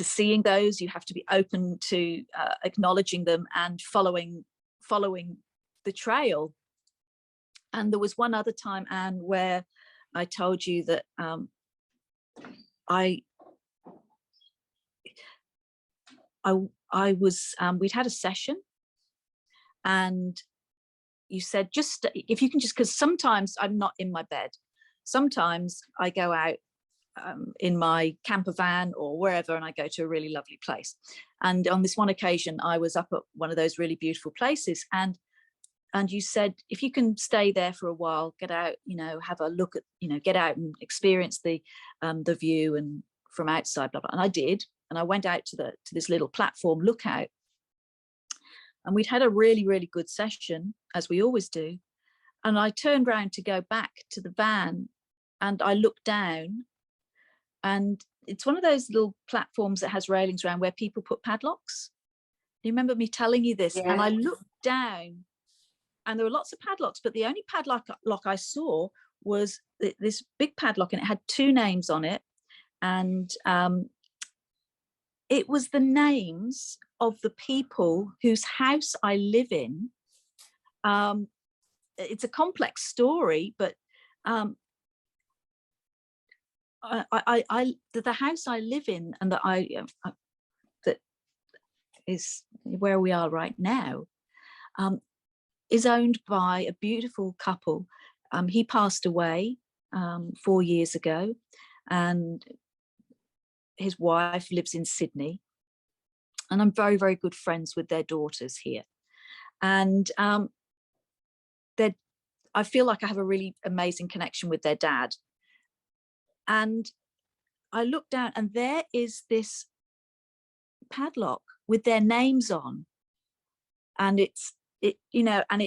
seeing those. You have to be open to acknowledging them and following the trail. And there was one other time, Anne, where I told you that I was we'd had a session, and you said, just if you can just, because sometimes I'm not in my bed, sometimes I go out in my camper van or wherever, and I go to a really lovely place. And on this one occasion I was up at one of those really beautiful places, and you said, if you can stay there for a while, get out, have a look at, get out and experience the view and from outside, blah blah. And I did, and I went out to this little platform lookout, and we'd had a really, really good session, as we always do. And I turned around to go back to the van, and I looked down, and it's one of those little platforms that has railings around where people put padlocks. You remember me telling you this? Yeah. And I looked down, and there were lots of padlocks, but the only padlock I saw was this big padlock, and it had two names on it. And it was the names of the people whose house I live in. It's a complex story, but the house I live in, and that is where we are right now, is owned by a beautiful couple. He passed away 4 years ago, and his wife lives in Sydney, and I'm very, very good friends with their daughters here. And I feel like I have a really amazing connection with their dad. And I look down, and there is this padlock with their names on, and it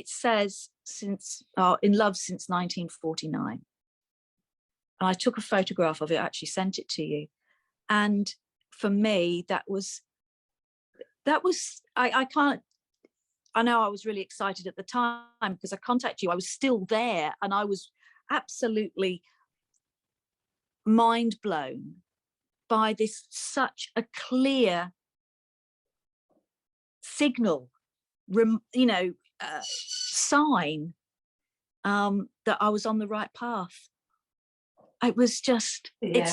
says in love since 1949. And I took a photograph of it, actually sent it to you. And for me, that was I know I was really excited at the time, because I contacted you. I was still there, and I was absolutely mind blown by this, such a clear signal, sign that I was on the right path. It was just, yeah.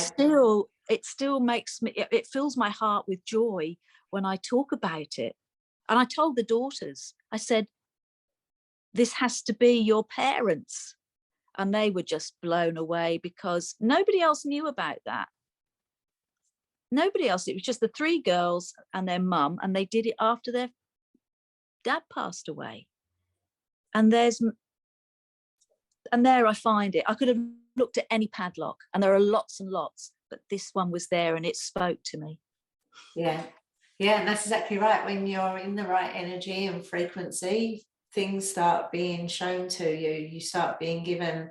It still makes me, it fills my heart with joy when I talk about it. And I told the daughters, I said, this has to be your parents. And they were just blown away, because nobody else knew about that. Nobody else. It was just the three girls and their mum, and they did it after their dad passed away. And there I find it. I could have looked at any padlock, and there are lots and lots, but this one was there, and it spoke to me. Yeah, and that's exactly right. When you're in the right energy and frequency, things start being shown to you. You start being given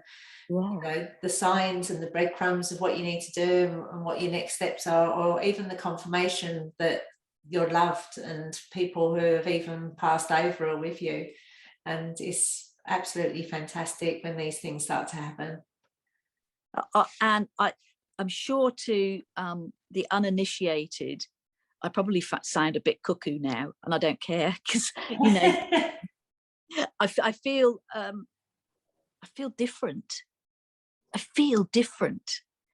the signs and the breadcrumbs of what you need to do and what your next steps are, or even the confirmation that you're loved, and people who have even passed over are with you. And it's absolutely fantastic when these things start to happen. And I'm sure to the uninitiated, I probably sound a bit cuckoo now, and I don't care, because I feel different. I feel different.